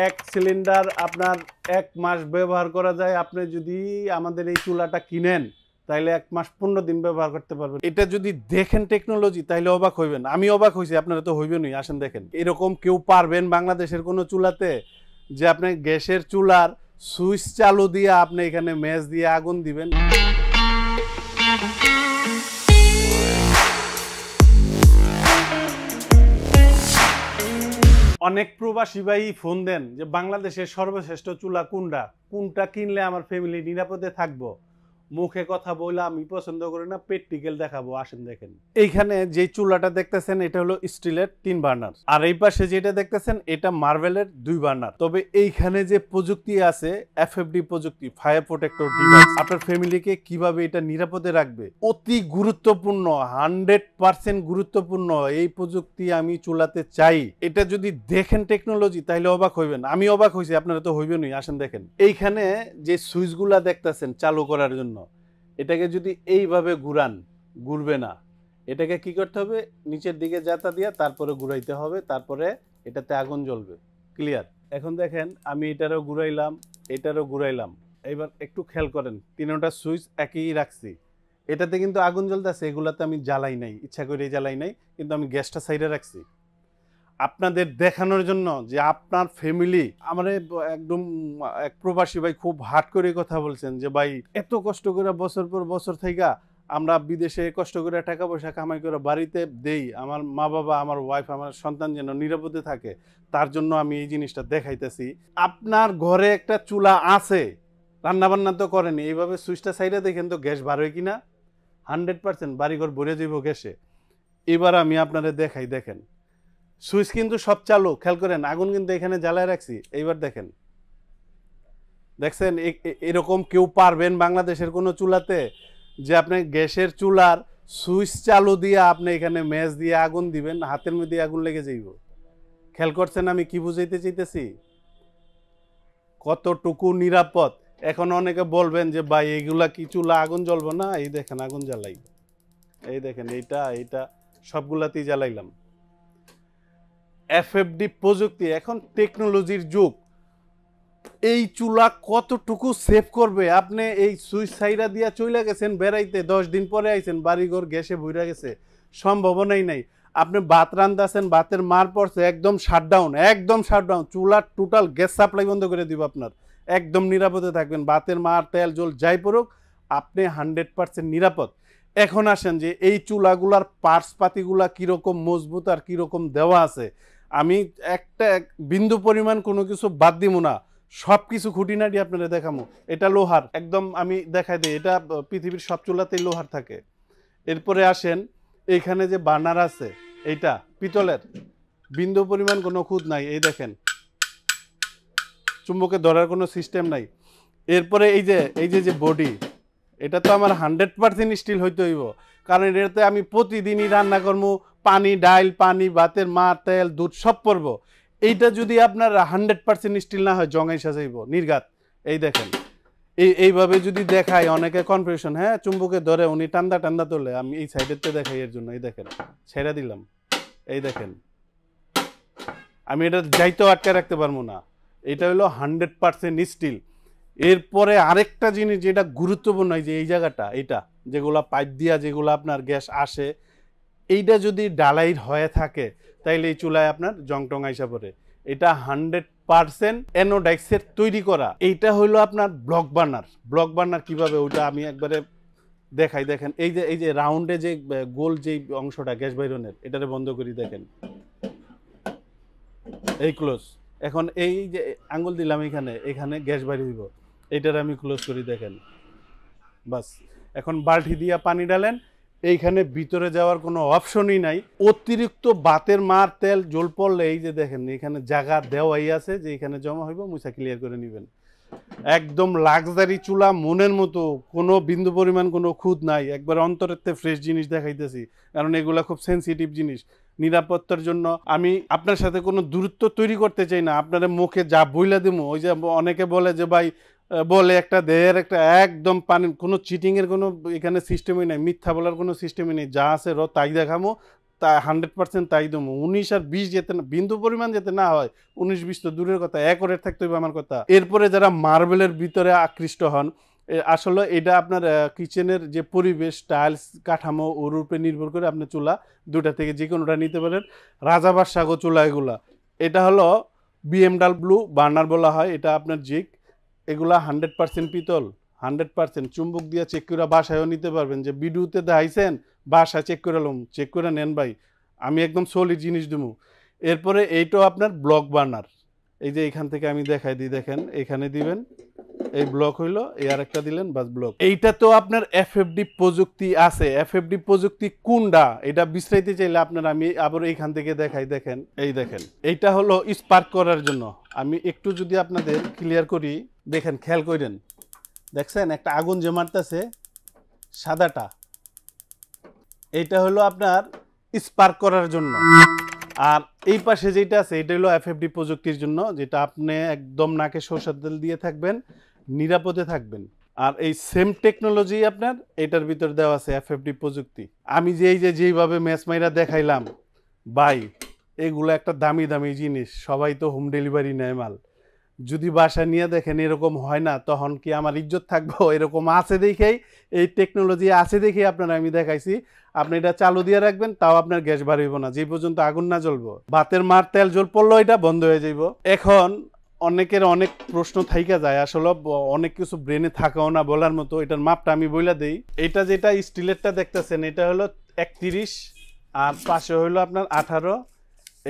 এক সিলিন্ডার আপনার ১ মাস ব্যবহার করা যায়। আপনি যদি আমাদের এই চুলাটা কিনেন তাইলে ১ মাস ১৫ দিন ব্যবহার করতে পারবেন। এটা যদি দেখেন টেকনোলজি তাইলে অবাক হইবেন। আমি অবাক হইছি, আপনারা তো হইবেনই। আসেন দেখেন। এরকম কেউ পারবেন বাংলাদেশের কোনো চুলাতে যে আপনি গ্যাসের চুলার সুইচ চালু দিয়ে আপনি এখানে ম্যাচ দিয়ে আগুন দিবেন? অনেক প্রবাসী ভাই ফোন দেন যে বাংলাদেশের সর্বশ্রেষ্ঠ চুলা কোনটা কিনলে আমার ফ্যামিলি নিরাপদে থাকবো। মুখে কথা বলে আমি পছন্দ করি না, প্র্যাকটিক্যাল দেখাবো। আসেন দেখেন। এইখানে যে চুলাটা দেখতেছেন এটা হলো স্টিলের 3 বার্নার, আর এই পাশে যেটা দেখতেছেন এটা মার্বেলের 2 বার্নার। তবে এইখানে যে প্রযুক্তি আছে এফএফডি প্রযুক্তি, ফায়ার প্রোটেক্টর ডিভাইস, আপনার ফ্যামিলিকে কিভাবে এটা নিরাপদে রাখবে, অতি গুরুত্বপূর্ণ, 100% গুরুত্বপূর্ণ এই প্রযুক্তি আমি চুলাতে চাই। এটা যদি দেখেন টেকনোলজি তাহলে অবাক হইবেন। আমি অবাক হইছি, আপনারা তো হইবেনই। আসেন দেখেন। এইখানে যে সুইচগুলা দেখতেছেন চালু করার জন্য, এটাকে যদি এইভাবে ঘুরবে না। এটাকে কি করতে হবে, নিচের দিকে জাতা দিয়া তারপরে ঘুরাইতে হবে, তারপরে এটাতে আগুন জ্বলবে। ক্লিয়ার? এখন দেখেন আমি এটারও ঘুরাইলাম। এবার একটু খেয়াল করেন, তিনটা সুইচ একই রাখছি। এটাতে কিন্তু আগুন জ্বলতেছে, এগুলাতে আমি জ্বালাই নাই, ইচ্ছা করে জ্বালাই নাই, কিন্তু আমি গ্যাসটা সাইডে রাখছি আপনাদের দেখানোর জন্য যে আপনার ফ্যামিলি। আমার একদম এক প্রবাসী ভাই খুব হার্ড করে কথা বলছেন যে ভাই এত কষ্ট করে বছর পর বছর থেকে আমরা বিদেশে কষ্ট করে টাকা পয়সা কামাই করে বাড়িতে দেই, আমার মা বাবা, আমার ওয়াইফ, আমার সন্তান যেন নিরাপদে থাকে, তার জন্য আমি এই জিনিসটা দেখাইতেছি। আপনার ঘরে একটা চুলা আছে, রান্নাবান্না তো করেনি, এইভাবে সুইচটা সাইডে দেখেন তো গ্যাস বার হয় কিনা। 100% বাড়িঘর ভরে যাব গ্যাসে। এবার আমি আপনাদের দেখাই, দেখেন সুইচ কিন্তু সব চালু, খেয়াল করেন, আগুন কিন্তু এখানে জ্বালায় রাখছি। এইবার দেখেন, দেখছেন এরকম কেউ পারবেন বাংলাদেশের কোনো চুলাতে যে আপনি গ্যাসের চুলার সুইচ চালু দিয়ে আপনি এখানে ম্যাচ দিয়ে আগুন দিবেন, হাতের মধ্যে আগুন লেগে যাইব। খেয়াল করছেন আমি কি বুঝাইতে চাইতেছি, কতটুকু নিরাপদ। এখন অনেকে বলবেন যে ভাই এইগুলা কি চুলা আগুন জ্বলবো না? এই দেখেন আগুন জ্বালাই, এই দেখেন এইটা সবগুলাতেই জ্বালাইলাম। এফএফডি প্রযুক্তি, এখন টেকনোলজির যুগ। এই চুলা কতটুকু সেভ করবে। আপনি এই সুইচ সাইডা দিয়া চলে গেছেন বেড়াইতে, 10 দিন পরে আইছেন, বাড়িঘর গ্যাসে ভইরা গেছে, সম্ভাবনাই নাই। আপনি ভাত রান্দাছেন, ভাতের মার পড়ছে, একদম শাটডাউন, চুলার টোটাল গ্যাস সাপ্লাই বন্ধ করে দিব আপনার। একদম নিরাপদে থাকবেন, ভাতের মার তেল জল যাই পড়ুক আপনি 100% নিরাপদ। এখন আসেন যে এই চুলাগুলার পার্টস পাতিগুলা কীরকম মজবুত আর কীরকম দেওয়া আছে। আমি একটা বিন্দু পরিমাণ কোনো কিছু বাদ দিব না, সব কিছু খুঁটিনাটি আপনারা দেখামো। এটা লোহার, একদম আমি দেখাই দিই, এটা পৃথিবীর সব চুলাতেই লোহার থাকে। এরপরে আসেন এইখানে যে বার্নার আছে, এইটা পিতলের, বিন্দু পরিমাণ কোনো খুঁত নাই, এই দেখেন, চুম্বকে ধরার কোনো সিস্টেম নাই। এরপরে এই যে বডি, এটা তো আমার 100% স্টিল হইতে হইব, কারণ এটাতে আমি প্রতিদিনই রান্না করবো, পানি ডাইল, পানি ভাতের মা তেল দুধ সব পড়ব। এইটা যদি আপনার 100% স্টিল না হয় জঙ্গাই সাজাইব নির্ঘাত। এই দেখেন, এইভাবে যদি দেখাই অনেকে কনফিউশন, হ্যাঁ চুম্বকে ধরে উনি টান্দা তোলে, আমি এই সাইডেতে দেখাই এর জন্য। এই দেখেন ছেড়ে দিলাম, এই দেখেন আমি এটা যাইতেও আটকে রাখতে পারবো না। এটা হলো 100% স্টিল। এরপরে আরেকটা জিনিস যেটা গুরুত্বপূর্ণ, এই যে এই জায়গাটা, এটা যেগুলা পাইপ দিয়া যেগুলো আপনার গ্যাস আসে, এইটা যদি ডালাইট হয়ে থাকে তাইলে এই চুলায় আপনার জং টং আইসা পড়ে। এটা 100% অ্যানোডাইক্সের তৈরি করা। এইটা হলো আপনার ব্লক বার্নার। কিভাবে ওইটা আমি একবারে দেখাই, দেখেন এই যে রাউন্ডে যে গোল যে অংশটা গ্যাস বাইরনের, এটারে বন্ধ করি, দেখেন এই ক্লোজ। এখন এই যে আঙ্গুল দিলাম এখানে গ্যাস বাইরে দিব, এইটার আমি ক্লোজ করি, দেখেন বাস। এখন বালতি দিয়া পানি ডালেন, এইখানে ভিতরে যাওয়ার কোনো অপশনই নাই। অতিরিক্ত ভাতের মার তেল জল পড়লে এই যে দেখেন এখানে জায়গা দেওয়াই আছে যে এখানে জমা হইব, মুছা ক্লিয়ার করে নেবেন। একদম লাক্সারি চুলা, মনের মতো, কোনো বিন্দু পরিমাণ কোনো খুঁত নাই, একবার অন্তরের ফ্রেশ জিনিস দেখাইতেছি, কারণ এগুলা খুব সেন্সিটিভ জিনিস। নিরাপত্তার জন্য আমি আপনার সাথে কোনো দূরত্ব তৈরি করতে চাই না, আপনারা মুখে যা বইলা দেবো। ওই যে অনেকে বলে যে ভাই বলে একটা দেহের একটা, একদম পানি, কোনো চিটিংয়ের কোনো এখানে সিস্টেমই নাই, মিথ্যা বলার কোনো সিস্টেমই নেই, যা আছে তাই দেখামো, তা 100% তাই দেবো। 19 আর 20 যেতে না, বিন্দু পরিমাণ যেতে না হয়, 19-20 তো দূরের কথা, অ্যাকুরেট থাকতে হবে আমার কথা। এরপরে যারা মার্বেলের ভিতরে আকৃষ্ট হন, আসলে এটা আপনার কিচেনের যে পরিবেশ, টাইলস, কাঠামো ওর উপরে নির্ভর করে আপনি চুলা দুটা থেকে যে কোনোটা নিতে পারেন। রাজাবাস সাগো চুলা এগুলা, এটা হলো BMW বার্নার বলা হয়, এটা আপনার জিগ। এগুলা 100% পিতল, 100% চুম্বক দিয়ে চেক করে বাসায়ও নিতে পারবেন। যে ভিডিওতে দেখাইছেন বাসা চেক করে লম, চেক করে নেন ভাই, আমি একদম সলিড জিনিস দেবো। এরপরে এইটাও আপনার ব্লক বার্নার, এই যে এখান থেকে আমি দেখাই দিই, দেখেন এখানে দিবেন, এই ব্লক হইলো, এই আরেকটা দিলেন, বাস ব্লক। এইটা তো আপনার FFD প্রযুক্তি আছে। FFD প্রযুক্তি কোনটা এটা বিস্তারিত চাইলে আপনার আমি আবার এইখান থেকে দেখাই, দেখেন এই দেখেন, এইটা হলো স্পার্ক করার জন্য। আমি একটু যদি আপনাদের ক্লিয়ার করি, দেখেন খেয়াল করেন, দেখছেন একটা আগুন যে মারতেছে সাদাটা, এইটা হলো আপনার স্পার্ক করার জন্য। আর এই পাশে যেটা আছে এটা হলো FFD প্রযুক্তির জন্য, যেটা আপনি একদম নাকে সরষের তেল দিয়ে থাকবেন, নিরাপদে থাকবেন। আর এই সেম টেকনোলজি আপনার এটার ভিতর দেওয়া আছে FFD প্রযুক্তি। আমি যেইভাবে ম্যাচ মাইরা দেখাইলাম ভাই, এগুলো একটা দামি দামি জিনিস, সবাই তো হোম ডেলিভারি নেয় মাল। যদি বাসা নিয়ে দেখেন এরকম হয় না, তখন কি আমার ইজ্জত থাকবো? এরকম আছে দেখেই, এই টেকনোলজি আছে দেখেই আপনারা আমি দেখাইছি। আপনি এটা চালু দিয়ে রাখবেন, তাও আপনার গ্যাস বাড়িব না, যে পর্যন্ত আগুন না জ্বলবো। ভাতের মার তেল জল পড়লো এটা বন্ধ হয়ে যাইব। এখন অনেকের অনেক প্রশ্ন থাইকা যায়, আসলে অনেক কিছু ব্রেনে থাকাও না বলার মতো। এটার মাপটা আমি বইলা দেই। এটা যেটা স্টিলেরটা দেখতেছেন, এটা হলো 31, আর পাশে হলো আপনার 18,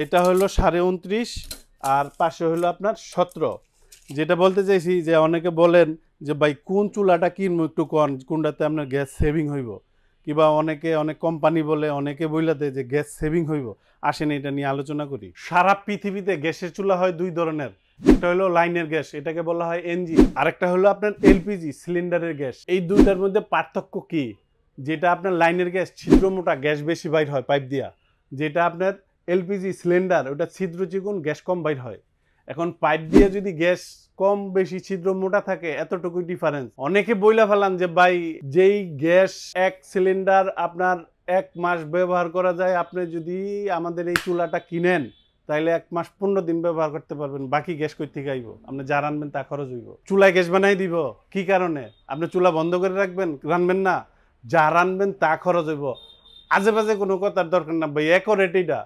এটা হলো 29.5, আর পাশে হলো আপনার 17। যেটা বলতে চাইছি যে অনেকে বলেন যে ভাই কোন চুলাটা কিনবো একটু কোনটাতে আপনার গ্যাস সেভিং হইব, কিংবা অনেক কোম্পানি বলে, অনেকে বইলা দেয় যে গ্যাস সেভিং হইব। আসেন এটা নিয়ে আলোচনা করি। সারা পৃথিবীতে গ্যাসের চুলা হয় দুই ধরনের, একটা হলো লাইনের গ্যাস, এটাকে বলা হয় NG, আরেকটা হলো আপনার LPG সিলিন্ডারের গ্যাস। এই দুইটার মধ্যে পার্থক্য কি? যেটা আপনার লাইনের গ্যাস ছিদ্র মোটা, গ্যাস বেশি বাইর হয় পাইপ দিয়া। যেটা আপনার LPG সিলিন্ডার, ওটা ছিদ্র চিকুন, গ্যাস কম বাইর হয়। এখন পাইপ দিয়ে যদি গ্যাস কম বেশি ছিদ্র মোটা থাকে, এতটুকুই ডিফারেন্স। অনেকে বইলা ফেলান যে ভাই যেই গ্যাস এক সিলিন্ডার আপনার 1 মাস ব্যবহার করা যায়, আপনি যদি আমাদের এই চুলাটা কিনেন তাইলে 1 মাস 15 দিন ব্যবহার করতে পারবেন, বাকি গ্যাস কই থেকে আইব? আপনি যা রানবেন তা খরচ হইব। চুলায় গ্যাস বানাই দিব কি কারণে? আপনি চুলা বন্ধ করে রাখবেন, রানবেন না, যা রানবেন তা খরচ হইব। আজে বাজে কোনো কথার দরকার না ভাই, অ্যাকুরেট এটা।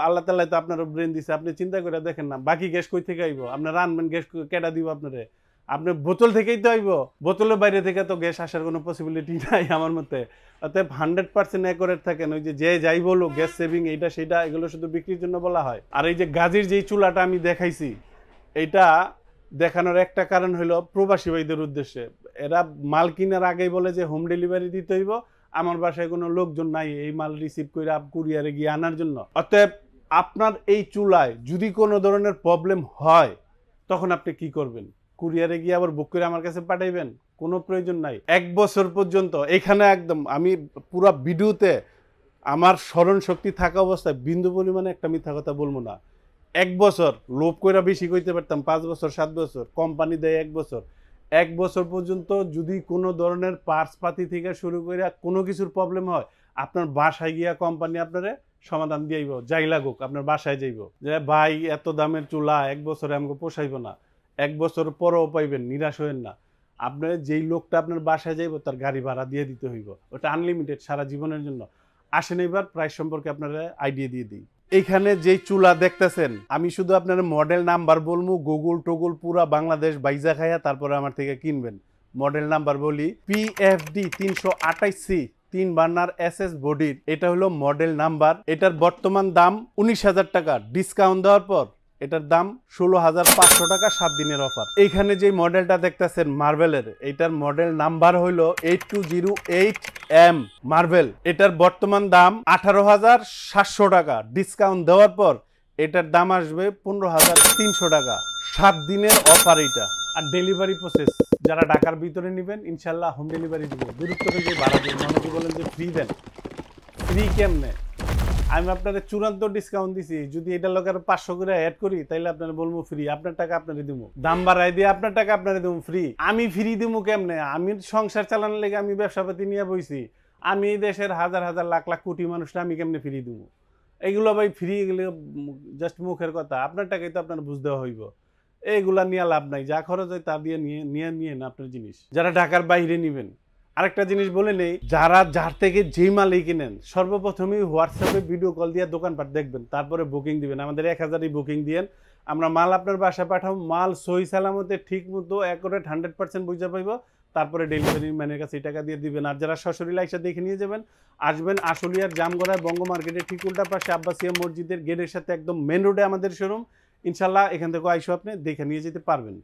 আল্লাহ তাআলা তো আপনার ব্রেন দিছে, আপনি চিন্তা করে দেখেন না, বাকি গ্যাস কই থেকে আইব? আপনি রানবেন, গ্যাস কেডা দিব আপনারে? আপনি বোতল থেকেই তো আইব, বোতলের বাইরে থেকে তো গ্যাস আসার কোনো পসিবিলিটি নাই আমার মতে। অতএব 100% অ্যাকুরেট থাকেন। ওই যে যাই বলো গ্যাস সেভিং এইটা সেটা, এগুলো শুধু বিক্রির জন্য বলা হয়। আর এই যে গাজীর যেই চুলাটা আমি দেখাইছি, এইটা দেখানোর একটা কারণ হলো প্রবাসী ভাইদের উদ্দেশ্যে। এরা মাল কেনার আগেই বলে যে হোম ডেলিভারি দিতে হইব, আমার বাসায় কোনো লোকজন নাই এই মাল রিসিভ করে কুরিয়ারে গিয়ে আনার জন্য। অতএব আপনার এই চুলায় যদি কোনো ধরনের প্রবলেম হয়, তখন আপনি কি করবেন? কুরিয়ারে গিয়ে আবার বুক করে আমার কাছে পাঠাইবেন? কোনো প্রয়োজন নাই। 1 বছর পর্যন্ত এখানে একদম আমি পুরো ভিডিওতে আমার স্মরণ শক্তি থাকা অবস্থায় বিন্দু পরিমাণে একটা মিথ্যা কথা বলবো না। 1 বছর লোভ কইরা বেশি কইতে পারতাম, 5 বছর 7 বছর, কোম্পানি দেয় 1 বছর। 1 বছর পর্যন্ত যদি কোনো ধরনের পার্টস পাতি থেকে শুরু করে কোনো কিছুর প্রবলেম হয়, আপনার বাসায় গিয়া কোম্পানি আপনারে সমাধান দিয়াইব, যাই লাগুক আপনার বাসায় যাইব। যে ভাই এত দামের চুলা 1 বছরে আমাকে পোষাইব না, 1 বছর পরেও পাইবেন, নিরাশ হইেন না। আপনার যেই লোকটা আপনার বাসায় যাইব তার গাড়ি ভাড়া দিয়ে দিতে হইব, ওটা আনলিমিটেড সারা জীবনের জন্য। আসেন এবার প্রাইস সম্পর্কে আপনারা আইডিয়া দিয়ে দিই। এইখানে যেই চুলা দেখতেছেন, আমি শুধু আপনার মডেল নাম্বার বলবো, গুগল টুগল পুরা বাংলাদেশ বাইজা খাইয়া তারপরে আমার থেকে কিনবেন। মডেল নাম্বার বলি, PFD 328C 3 বার্নার SS বডির, এটা হলো মডেল নাম্বার। এটার বর্তমান দাম 19,000 টাকা, ডিসকাউন্ট দেওয়ার পর এটার দাম 16,500 টাকা, 7 দিনের অফার। এইখানে যে মডেলটা দেখতেছেন মার্বেলের, এটার মডেল নাম্বার হইলো 8208M মার্বেল। এটার বর্তমান দাম 18,700 টাকা, ডিসকাউন্ট দেওয়ার পর এটার দাম আসবে 15,300 টাকা, 7 দিনের অফার এটা। আর ডেলিভারি প্রসেস যারা ঢাকার ভিতরে নেবেন ইনশাল্লাহ হোম ডেলিভারি দিব। দূরত্ব থেকে ভাড়া দিন, অনেকে বলেন যে ফ্রি দেন, ফ্রি কেমনে? আমি আপনাদের চূড়ান্ত ডিসকাউন্ট দিছি, যদি এটা লোকের 500 করে অ্যাড করি তাইলে আপনারা বলবো ফ্রি, আপনার টাকা আপনারে দিব। দাম বাড়াই দিয়ে আপনার টাকা আপনারে দিব ফ্রি। আমি ফ্রি দিব কেমনে? আমি সংসার চালানোর লেগে আমি ব্যবসাপাতি নিয়ে বইছি, আমি এই দেশের হাজার হাজার লাখ লাখ কোটি মানুষটা আমি কেমনে ফ্রি দিব? এইগুলো ভাই ফ্রি, এগুলো জাস্ট মুখের কথা। আপনার টাকাই তো আপনার বুঝতে হইব। এইগুলা নিয়ে লাভ নাই, যা খরচ হয় তা দিয়ে নিয়ে না আপনার জিনিস। যারা ঢাকার বাইরে নিবেন, আরেকটা জিনিস বলে নেই, যারা যার থেকে যেই মালই কিনেন সর্বপ্রথমেই হোয়াটসঅ্যাপে ভিডিও কল দিয়ে দোকানপাট দেখবেন, তারপরে বুকিং দিবেন। আমাদের 1000ই বুকিং দিয়েন, আমরা মাল আপনার বাসায় পাঠাবো। মাল সহি সালামতে ঠিক মতো অ্যাকুরেট 100% বুঝে পাইব, তারপরে ডেলিভারি ম্যানের কাছে টাকা দিয়ে দিবেন। আর যারা সশরীরে আইসা দেখে নিয়ে যাবেন, আসবেন আশুলিয়ার জামগড়ায় বঙ্গ মার্কেটের ঠিক উল্টা পাশে আব্বাসিয়া মসজিদের গেটের সাথে একদম মেন রোডে আমাদের শোরুম। ইনশাল্লাহ এখান থেকে আইসো, আপনি দেখে নিয়ে যেতে পারবেন।